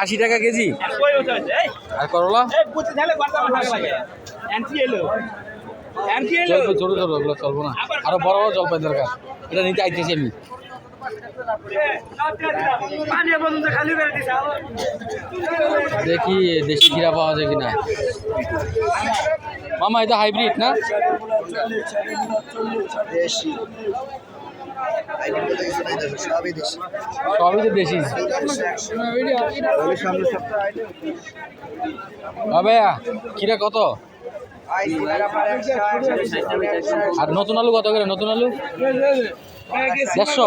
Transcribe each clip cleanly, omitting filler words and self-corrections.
80 টাকা কেজি। আর করলা ছোট ছোট ওগুলো চলবো না, আরো বড় বড় জলপাই দরকার, এটা নিতে আইতেছি আমি। দেখি দেশি ক্ষীরা পাওয়া যায় কিনা। মামা এটা হাইব্রিড না? সবই তো দেশি। ভাইয়া ক্ষীরা কত? আর নতুন আলু কত করে? নতুন আলু 150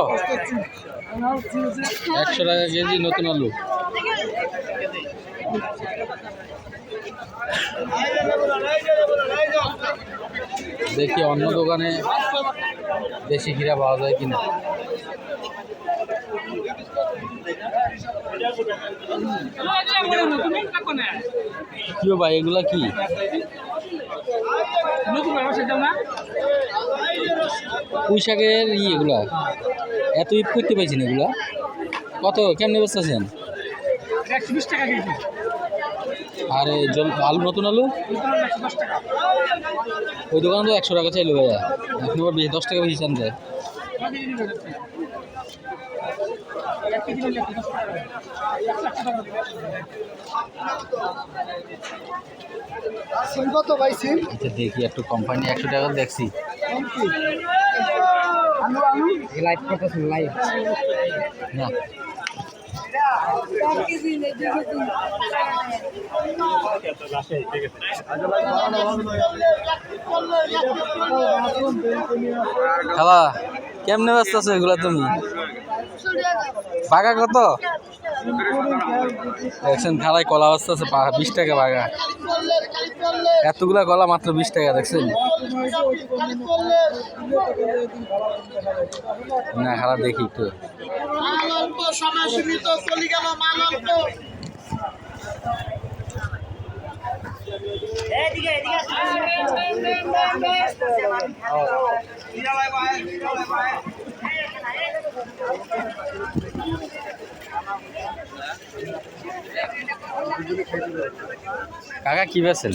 টাকা কেজি নতুন আলু। দেখি অন্য দোকানে দেশি ক্ষীরা পাওয়া যায় কিনা। কি ভাই এগুলা কি? পুঁই শাকের এগুলা এত ইপ করতে পাইছি না। এগুলা কত কেমনে বসতেছেন? 120 টাকা কেজি। আর আলু নতুন আলু ওই দোকানে তো 100 টাকা চাইলো ভাইয়া, আপনি আবার 10 টাকা বেশি চান যায়। কত ভাই সিম? আচ্ছা দেখি একটু কোম্পানি 100 টাকা দেখছি। আলু আলু লাইট কত ছিল লাইট না খালা কেমনে ব্যস্ত আছো এগুলা তুমি? বাগা কত দেখছেন? খালাই কলা ব্যস্ত আছে 20 টাকা বাগা। এতগুলা কলা মাত্র 20 টাকা দেখছেন? না খারাপ দেখি একটু। কাকা কি বেছেন?